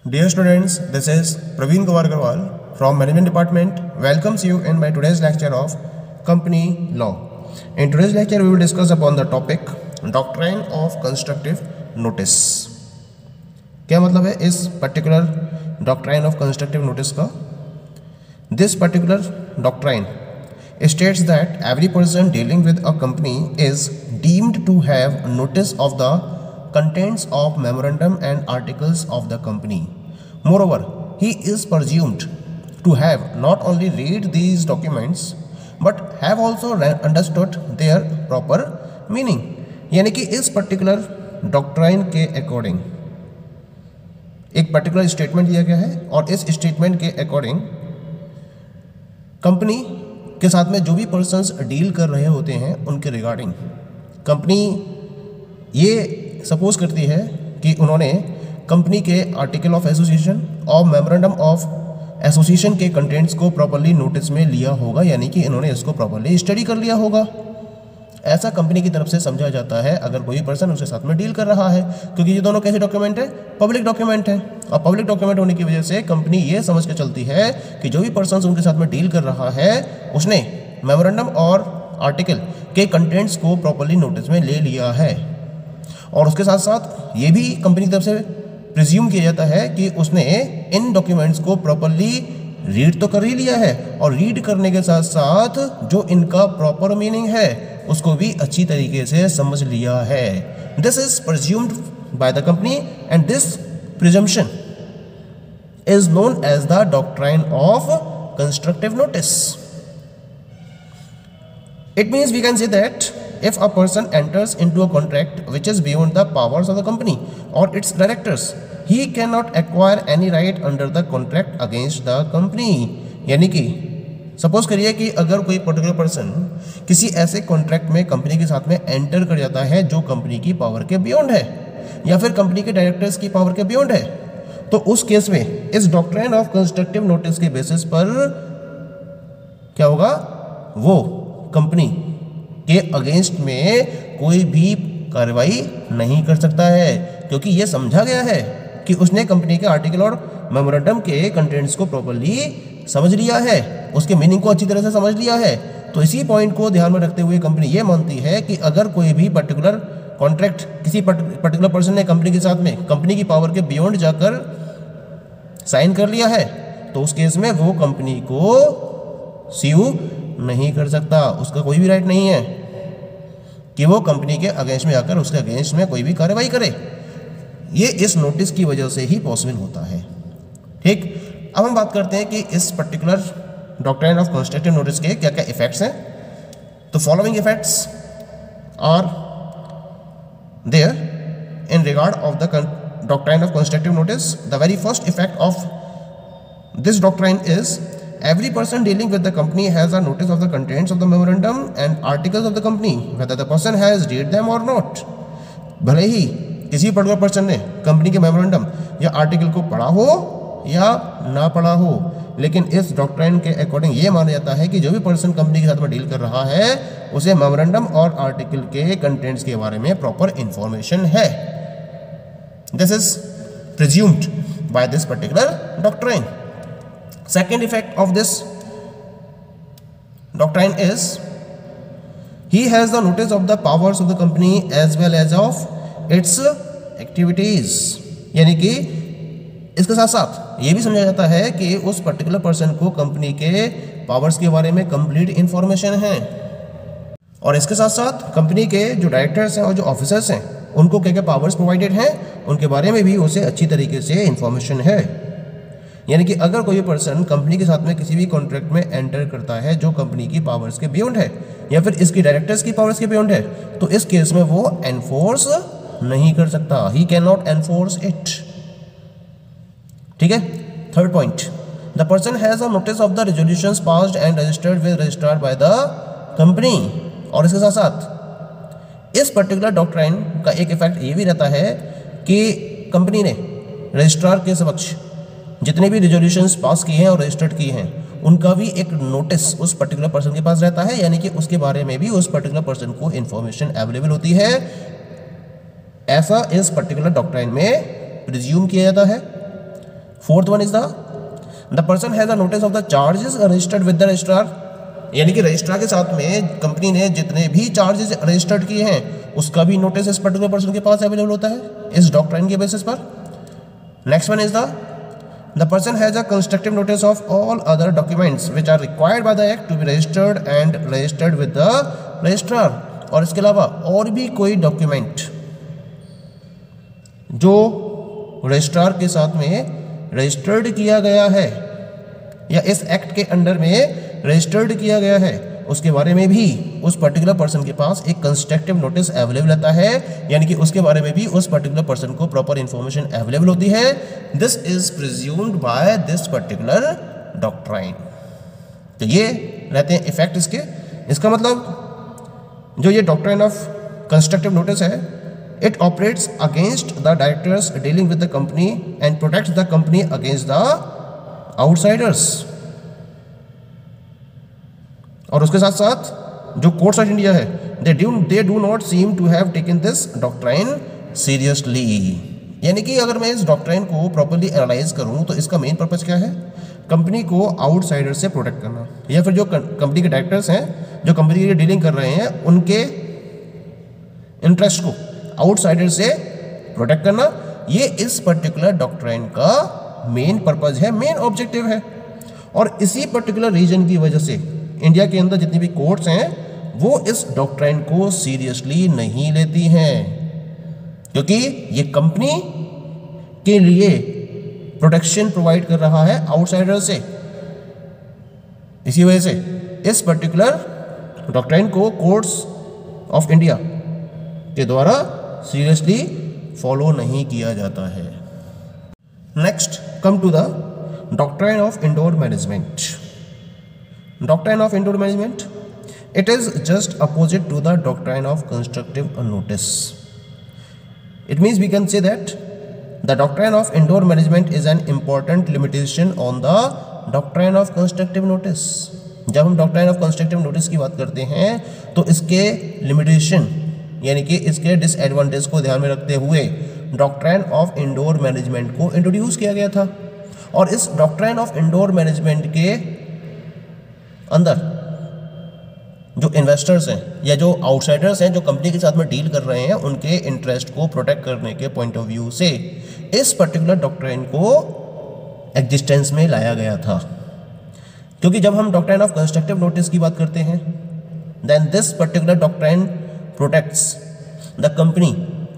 Dear students, this is Praveen Kumar Agarwal from Management Department. Welcomes you in my today's lecture of Company Law. In today's lecture, we will discuss upon the topic Doctrine of Constructive Notice. क्या मतलब है इस particular Doctrine of Constructive Notice का? This particular doctrine states that every person dealing with a company is deemed to have notice of the contents of memorandum and articles of the company. Moreover, he is presumed to have not only read these documents but have also understood their proper meaning. यानी कि इस particular doctrine के according एक particular statement दिया गया है और इस statement के according कंपनी के साथ में जो भी पर्सन्स डील कर रहे होते हैं उनके रिगार्डिंग कंपनी ये सपोज करती है कि उन्होंने कंपनी के आर्टिकल ऑफ एसोसिएशन और मेमोरेंडम ऑफ एसोसिएशन के कंटेंट्स को प्रॉपर्ली नोटिस में लिया होगा, यानी कि इन्होंने इसको प्रॉपर्ली स्टडी कर लिया होगा। ऐसा कंपनी की तरफ से समझा जाता है अगर कोई पर्सन उसके साथ में डील कर रहा है, क्योंकि ये दोनों कैसे डॉक्यूमेंट है, पब्लिक डॉक्यूमेंट है। और पब्लिक डॉक्यूमेंट होने की वजह से कंपनी ये समझ के चलती है कि जो भी पर्सन उनके साथ में डील कर रहा है उसने मेमोरेंडम और आर्टिकल के कंटेंट्स को प्रॉपर्ली नोटिस में ले लिया है। और उसके साथ साथ ये भी कंपनी की तरफ से प्रिज्यूम किया जाता है कि उसने इन डॉक्यूमेंट्स को प्रॉपर्ली रीड तो कर ही लिया है और रीड करने के साथ साथ जो इनका प्रॉपर मीनिंग है उसको भी अच्छी तरीके से समझ लिया है। This is presumed by the company and this presumption is known as the doctrine of constructive notice. It means we can say that if a person enters into a contract which is beyond the powers of the company or its directors, he cannot acquire any right under the contract against the company. यानी कि suppose करिए कि अगर कोई particular person किसी ऐसे contract में company के साथ में एंटर कर जाता है जो कंपनी की पावर के बियॉन्ड है या फिर कंपनी के डायरेक्टर्स की पावर के बियॉन्ड है, तो उस केस में इस डॉक्ट्राइन ऑफ कंस्ट्रक्टिव नोटिस के बेसिस पर क्या होगा, वो कंपनी के अगेंस्ट में कोई भी कार्रवाई नहीं कर सकता है, क्योंकि ये समझा गया है कि उसने कंपनी के आर्टिकल और मेमोरेंडम के कंटेंट्स को प्रॉपर्ली समझ लिया है, उसके मीनिंग को अच्छी तरह से समझ लिया है। तो इसी पॉइंट को ध्यान में रखते हुए कंपनी ये मानती है कि अगर कोई भी पर्टिकुलर कॉन्ट्रैक्ट किसी पर्टिकुलर पर्सन ने कंपनी के साथ में कंपनी की पावर के बियॉन्ड जाकर साइन कर लिया है तो उस केस में वो कंपनी को स्यू नहीं कर सकता, उसका कोई भी राइट नहीं है कि वो कंपनी के अगेंस्ट में आकर उसके अगेंस्ट में कोई भी कार्रवाई करे। ये इस नोटिस की वजह से ही पॉसिबल होता है। ठीक, अब हम बात करते हैं कि इस particular doctrine of constructive notice के क्या क्या इफेक्ट्स हैं। तो following effects are there in regard of the doctrine of constructive notice. The very first effect of this doctrine is every person dealing with the company has a notice of the contents of the memorandum and articles of the company whether the person has read them or not। भले ही किसी particular person ने company के memorandum या article को पढ़ा हो या ना पढ़ा हो, लेकिन इस डॉक्ट्राइन के अकॉर्डिंग ये माना जाता है कि जो भी पर्सन कंपनी के साथ में डील कर रहा है उसे मेमोरेंडम और आर्टिकल के कंटेंट्स के बारे में प्रॉपर इंफॉर्मेशन है। This is presumed by this particular doctrine. Second effect of this doctrine is he has the notice of the powers of the company as well as of its activities। यानी कि इसके साथ साथ ये भी समझा जाता है कि उस पर्टिकुलर पर्सन को कंपनी के पावर्स के बारे में कंप्लीट इंफॉर्मेशन है और इसके साथ साथ कंपनी के जो डायरेक्टर्स हैं और जो ऑफिसर्स हैं उनको क्या क्या पावर्स प्रोवाइडेड हैं उनके बारे में भी उसे अच्छी तरीके से इंफॉर्मेशन है। यानी कि अगर कोई पर्सन कंपनी के साथ में किसी भी कॉन्ट्रैक्ट में एंटर करता है जो कंपनी की पावर्स के बियॉन्ड है या फिर इसकी डायरेक्टर्स की पावर्स के बियॉन्ड है, तो इस केस में वो एनफोर्स नहीं कर सकता, he can not enforce it. ठीक है। Third point, the person has a notice of the resolutions passed and registered with registrar bye the company. और इसके साथ साथ इस पर्टिकुलर डॉक्ट्राइन का एक इफेक्ट ये भी रहता है कि कंपनी ने रजिस्ट्रार के समक्ष जितने भी रेजोल्यूशंस पास किए हैं और रजिस्टर्ड किए हैं उनका भी एक नोटिस उस पर्टिकुलर पर्सन के पास रहता है, यानी कि उसके बारे में भी उस पर्टिकुलर पर्सन को इन्फॉर्मेशन अवेलेबल होती है। ऐसा इस पर्टिकुलर डॉक्ट्राइन में प्रिज्यूम किया जाता है। Fourth one is the person has a notice of the charges registered with the registrar, यानी कि रजिस्ट्रार के साथ में कंपनी ने जितने भी चार्जेस रजिस्टर्ड किए हैं उसका भी नोटिस इस पर्टिकुलर पर्सन के पास अवेलेबल होता है इस डॉक्ट्राइन के बेसिस पर। Next one is the person has a constructive notice of all other documents which are required by the act to be registered and registered with the registrar. और इसके अलावा और भी कोई डॉक्यूमेंट जो रजिस्ट्रार के साथ में रजिस्टर्ड किया गया है या इस एक्ट के अंडर में रजिस्टर्ड किया गया है उसके बारे में भी उस पर्टिकुलर पर्सन के पास एक कंस्ट्रक्टिव नोटिस अवेलेबल रहता है, यानी कि उसके बारे में भी उस पर्टिकुलर पर्सन को प्रॉपर इंफॉर्मेशन अवेलेबल होती है। This is presumed by this particular doctrine. तो ये रहते हैं इफेक्ट इसके। इसका मतलब जो ये डॉक्ट्राइन ऑफ कंस्ट्रक्टिव नोटिस है, it operates against the directors dealing with the company and protects the company against the outsiders. और उसके साथ साथ जो कोर्ट्स ऑफ इंडिया है they do not seem to have taken this doctrine seriously. यानी कि अगर मैं इस डॉक्ट्राइन को प्रॉपर्ली एनालाइज करूं तो इसका मेन पर्पस क्या है, कंपनी को आउटसाइडर से प्रोटेक्ट करना, या फिर जो कंपनी के डायरेक्टर्स हैं जो कंपनी की डीलिंग कर रहे हैं उनके इंटरेस्ट को आउटसाइडर से प्रोटेक्ट करना। ये इस पर्टिकुलर डॉक्ट्राइन का मेन पर्पस है, मेन ऑब्जेक्टिव है। और इसी पर्टिकुलर रीजन की वजह से इंडिया के अंदर जितनी भी कोर्ट्स हैं वो इस डॉक्ट्राइन को सीरियसली नहीं लेती हैं, क्योंकि ये कंपनी के लिए प्रोटेक्शन प्रोवाइड कर रहा है आउटसाइडर से। इसी वजह से इस पर्टिकुलर डॉक्ट्राइन को कोर्ट्स ऑफ इंडिया के द्वारा सीरियसली फॉलो नहीं किया जाता है। Next come to the doctrine of indoor management. Doctrine of indoor management, it is just opposite to the doctrine of constructive notice. It means we can say that the doctrine of indoor management is an important limitation on the doctrine of constructive notice. जब हम doctrine of constructive notice की बात करते हैं तो इसके limitation यानी कि इसके disadvantage को ध्यान में रखते हुए doctrine of indoor management को introduce किया गया था। और इस doctrine of indoor management के अंदर जो इन्वेस्टर्स हैं या जो आउटसाइडर्स हैं जो कंपनी के साथ में डील कर रहे हैं उनके इंटरेस्ट को प्रोटेक्ट करने के पॉइंट ऑफ व्यू से इस पर्टिकुलर डॉक्ट्राइन को एग्जिस्टेंस में लाया गया था। क्योंकि जब हम डॉक्ट्राइन ऑफ कंस्ट्रक्टिव नोटिस की बात करते हैं then this particular doctrine protects the company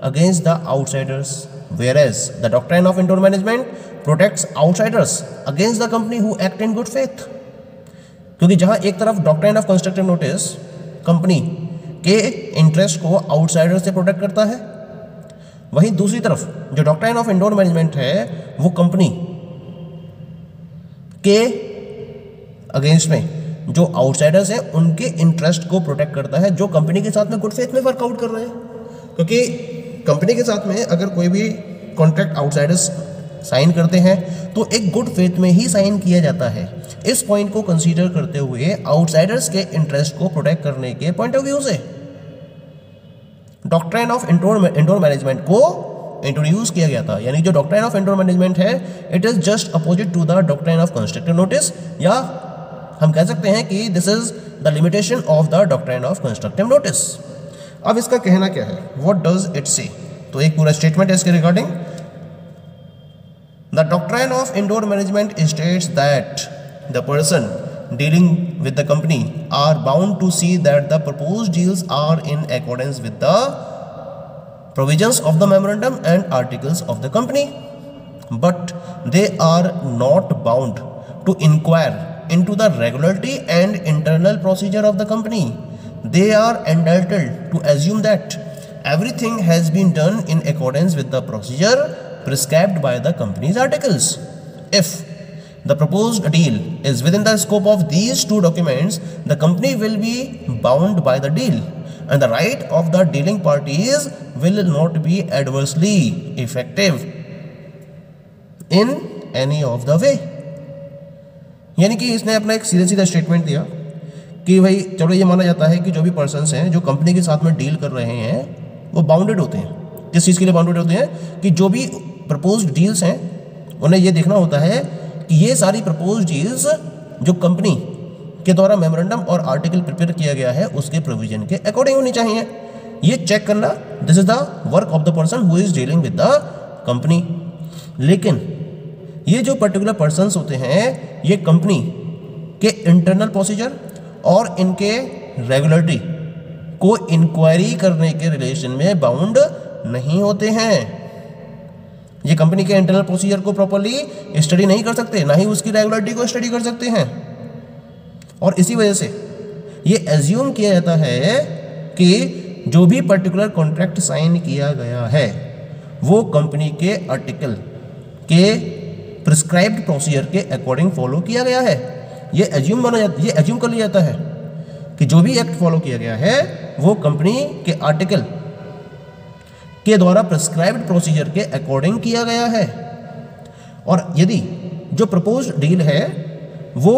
against the outsiders, whereas the doctrine of indoor management protects outsiders against the company who act in good faith। क्योंकि जहां एक तरफ doctrine of constructive notice company के interest को outsider से protect करता है, वहीं दूसरी तरफ जो डॉक्ट्राइन ऑफ इंडोर मैनेजमेंट है वो कंपनी के अगेंस्ट में जो आउटसाइडर्स हैं उनके इंटरेस्ट को प्रोटेक्ट करता है जो कंपनी के साथ में गुड फेथ में वर्कआउट कर रहे हैं। क्योंकि कंपनी के साथ में अगर कोई भी कॉन्ट्रैक्ट आउटसाइडर्स साइन करते हैं तो एक गुड फेथ में ही साइन किया जाता है। इस पॉइंट को कंसीडर करते हुए आउटसाइडर्स के इंटरेस्ट को प्रोटेक्ट करने के पॉइंट ऑफ व्यू से डॉक्ट्राइन ऑफ इंडोर मैनेजमेंट को इंट्रोड्यूस किया गया था। यानी जो डॉक्ट्राइन ऑफ इंडोर मैनेजमेंट है it is just opposite to the doctrine of constructive notice, या हम कह सकते हैं कि this is the limitation of the doctrine of constructive notice. अब इसका कहना क्या है, व्हाट डज इट से, तो एक पूरा स्टेटमेंट है इसके regarding. The doctrine of indoor management states that the person dealing with the company are bound to see that the proposed deals are in accordance with the provisions of the memorandum and articles of the company, but they are not bound to inquire into the regularity and internal procedure of the company. They are entitled to assume that everything has been done in accordance with the procedure prescribed by the company's articles. If the proposed deal is within the scope of these two documents, the company will be bound by the deal, and the right of the dealing parties will not be adversely effective in any of the way। यानी कि इसने अपना एक सीधा सीधा statement दिया कि भाई चलो ये माना जाता है कि जो भी पर्सन्स हैं जो कंपनी के साथ में डील कर रहे हैं वो बाउंडेड होते हैं। किस चीज़ के लिए बाउंडेड होते हैं कि जो भी प्रपोज्ड डील्स हैं उन्हें ये देखना होता है कि ये सारी प्रपोज डील्स जो कंपनी के द्वारा मेमोरेंडम और आर्टिकल प्रिपेयर किया गया है उसके प्रोविजन के अकॉर्डिंग होनी चाहिए। ये चेक करना, this is the work of the person who is dealing with the company. लेकिन ये जो पर्टिकुलर पर्सन्स होते हैं ये कंपनी के इंटरनल प्रोसीजर और इनके रेगुलेटरी को इंक्वायरी करने के रिलेशन में बाउंड नहीं होते हैं। ये कंपनी के इंटरनल प्रोसीजर को प्रॉपर्ली स्टडी नहीं कर सकते, ना ही उसकी रेगुलेटरी को स्टडी कर सकते हैं। और इसी वजह से ये एज्यूम किया जाता है कि जो भी पर्टिकुलर कॉन्ट्रैक्ट साइन किया गया है वो कंपनी के आर्टिकल के प्रिस्क्राइब्ड प्रोसीजर के अकॉर्डिंग फॉलो किया गया है। ये एज्यूम कर लिया जाता है कि जो भी एक्ट फॉलो किया गया है वो कंपनी के आर्टिकल के द्वारा प्रिस्क्राइब्ड प्रोसीजर के अकॉर्डिंग किया गया है। और यदि जो प्रपोज्ड डील है वो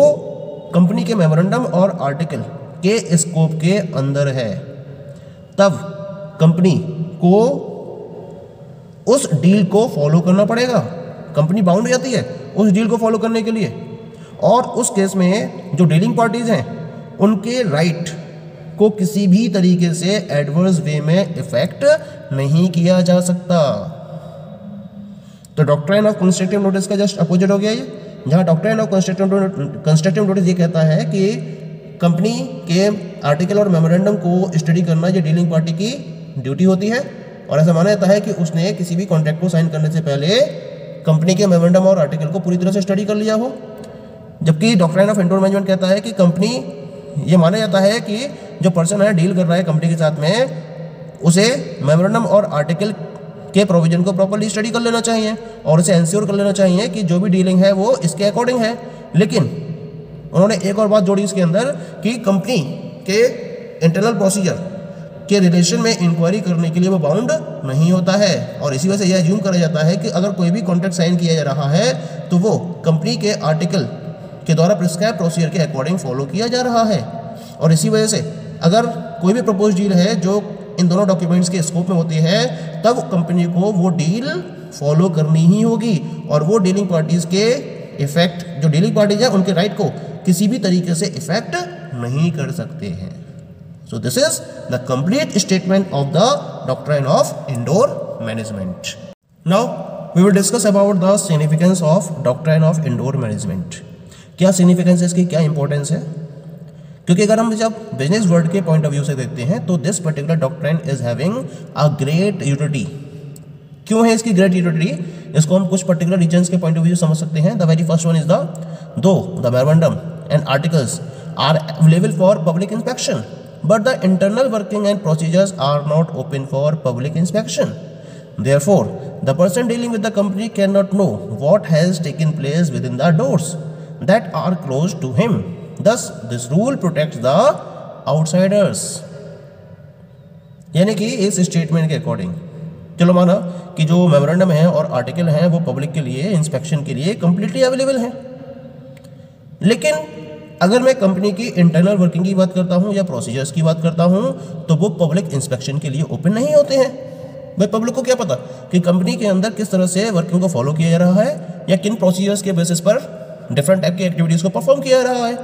कंपनी के मेमोरेंडम और आर्टिकल के स्कोप के अंदर है, तब कंपनी को उस डील को फॉलो करना पड़ेगा। कंपनी बाउंड हो जाती है उस डील को फॉलो करने के लिए। और उस केस में जो डीलिंग पार्टीज हैं उनके राइट को किसी भी तरीके से एडवर्स वे में इफेक्ट नहीं किया जा सकता। तो डॉक्ट्राइन ऑफ कंस्ट्रक्टिव नोटिस का जस्ट अपोजिट हो गया ये, जहां डॉक्ट्राइन ऑफ कंस्ट्रक्टिव नोटिस ये कहता है कि कंपनी के आर्टिकल और मेमोरेंडम को स्टडी करना ये डीलिंग पार्टी की ड्यूटी होती है। और ऐसा माना जाता है कि उसने किसी भी कॉन्ट्रैक्ट को साइन करने से पहले कंपनी के मेमोरेंडम और आर्टिकल को पूरी तरह से स्टडी कर लिया हो। जबकि डॉक्ट्राइन ऑफ इंडोर मैनेजमेंट कहता है कि कंपनी, ये माना जाता है कि जो पर्सन है डील कर रहा है कंपनी के साथ में, उसे मेमोरेंडम और आर्टिकल के प्रोविजन को प्रॉपर्ली स्टडी कर लेना चाहिए और उसे इंश्योर कर लेना चाहिए कि जो भी डीलिंग है वो इसके अकॉर्डिंग है। लेकिन उन्होंने एक और बात जोड़ी इसके अंदर कि कंपनी के इंटरनल प्रोसीजर के रिलेशन में इंक्वायरी करने के लिए वो बाउंड नहीं होता है। और इसी वजह से यह अज्यूम करा जाता है कि अगर कोई भी कॉन्ट्रैक्ट साइन किया जा रहा है तो वो कंपनी के आर्टिकल के द्वारा प्रिस्क्राइब प्रोसीजर के अकॉर्डिंग फॉलो किया जा रहा है। और इसी वजह से अगर कोई भी प्रपोज डील है जो इन दोनों डॉक्यूमेंट्स के स्कोप में होती है तब कंपनी को वो डील फॉलो करनी ही होगी और वो डीलिंग पार्टीज के इफेक्ट, जो डीलिंग पार्टीज है उनके राइट को किसी भी तरीके से इफेक्ट नहीं कर सकते हैं। So this is the complete statement of the doctrine of indoor management. Now we will discuss about the significance of doctrine of indoor management. क्या significance है इसकी, क्या importance है? क्योंकि अगर हम जब बिजनेस वर्ल्ड के पॉइंट ऑफ व्यू से देखते हैं तो this particular doctrine is having a great utility. क्यों है इसकी ग्रेट यूटिलिटी? इसको हम कुछ पर्टिकुलर रीजंस के पॉइंट ऑफ व्यू समझ सकते हैं। The very first one is the memorandum and articles are available for public inspection but the internal working and procedures are not open for public inspection. Therefore, the person dealing with the company cannot know what has taken place within the doors that are closed to him. Thus, this rule protects the outsiders. यानी कि इस statement के according चलो माना कि जो memorandum है और आर्टिकल हैं वो पब्लिक के लिए इंस्पेक्शन के लिए कंप्लीटली अवेलेबल हैं, लेकिन अगर मैं कंपनी की इंटरनल वर्किंग की बात करता हूं या प्रोसीजर्स की बात करता हूं तो वो पब्लिक इंस्पेक्शन के लिए ओपन नहीं होते हैं। भाई पब्लिक को क्या पता कि कंपनी के अंदर किस तरह से वर्किंग को फॉलो किया जा रहा है या किन प्रोसीजर्स के बेसिस पर डिफरेंट टाइप की एक्टिविटीज़ को परफॉर्म किया जा रहा है।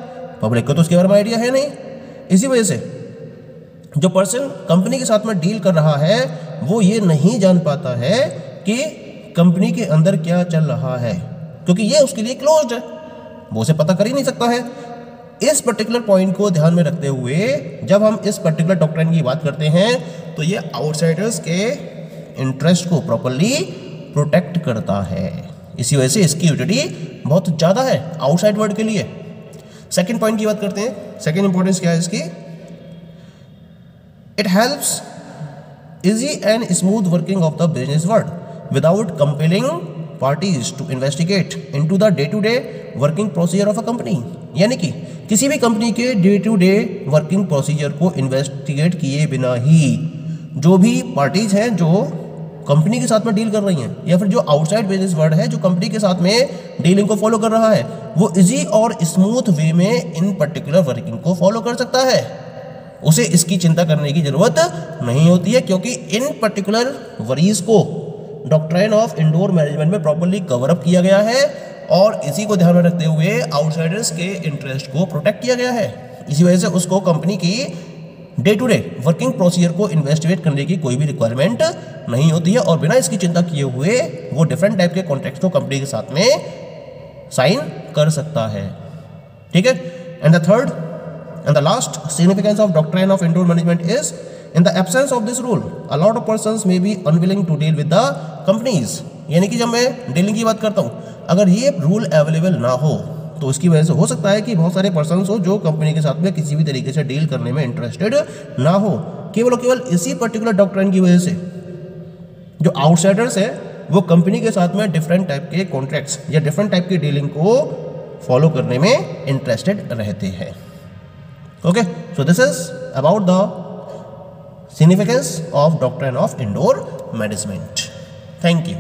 पब्लिक को तो उसके बारे में आइडिया है नहीं। इसी वजह से जो पर्सन कंपनी के साथ में डील कर रहा है वो ये नहीं जान पाता है कि कंपनी के अंदर क्या चल रहा है, क्योंकि ये उसके लिए क्लोज्ड है, वो उसे पता कर ही नहीं सकता है। इस पर्टिकुलर पॉइंट को ध्यान में रखते हुए जब हम इस पर्टिकुलर डॉक्ट्राइन की बात करते हैं तो ये आउटसाइडर्स के इंटरेस्ट को प्रॉपर्ली प्रोटेक्ट करता है। इसी वजह से इसकी यूटिलिटी बहुत ज़्यादा है आउटसाइड वर्ल्ड के लिए। सेकंड पॉइंट की बात करते हैं। सेकंड इंपॉर्टेंस क्या है इसकी? It helps easy and smooth working of the business world without compelling parties to investigate into the day to day working procedure of a company. यानी कि किसी भी कंपनी के day to day working procedure को investigate किए बिना ही जो भी पार्टीज हैं जो कंपनी के साथ में डील कर रही हैं या फिर जो आउटसाइड बिजनेस वर्ल्ड है जो कंपनी के साथ में डीलिंग को फॉलो कर रहा है वो इजी और स्मूथ वे में इन पर्टिकुलर वर्किंग को फॉलो कर सकता है। उसे इसकी चिंता करने की जरूरत नहीं होती है, क्योंकि इन पर्टिकुलर वरीज को डॉक्ट्राइन ऑफ इंडोर मैनेजमेंट में प्रॉपर्ली कवर अप किया गया है और इसी को ध्यान में रखते हुए आउटसाइडर्स के इंटरेस्ट को प्रोटेक्ट किया गया है। इसी वजह से उसको कंपनी की day to day working procedure को इन्वेस्टिगेट करने की कोई भी रिक्वायरमेंट नहीं होती है और बिना इसकी चिंता किए हुए वो डिफरेंट टाइप के कॉन्ट्रैक्ट्स को कंपनी के साथ में साइन कर सकता है। ठीक है। And the third and the last significance of doctrine of indoor management is in the absence of this rule a lot of persons may be unwilling to deal with the companies. यानी कि जब मैं dealing की बात करता हूँ, अगर ये रूल अवेलेबल ना हो तो उसकी वजह से हो सकता है कि बहुत सारे पर्सन्स हो जो कंपनी के साथ में किसी भी तरीके से डील करने में इंटरेस्टेड ना हो। केवल इसी पर्टिकुलर डॉक्ट्राइन की वजह से जो आउटसाइडर्स है वो कंपनी के साथ में डिफरेंट टाइप के कॉन्ट्रैक्ट्स या डिफरेंट टाइप की डीलिंग को फॉलो करने में इंटरेस्टेड रहते हैं। Okay, so this is about the significance of doctrine of indoor management. Thank you.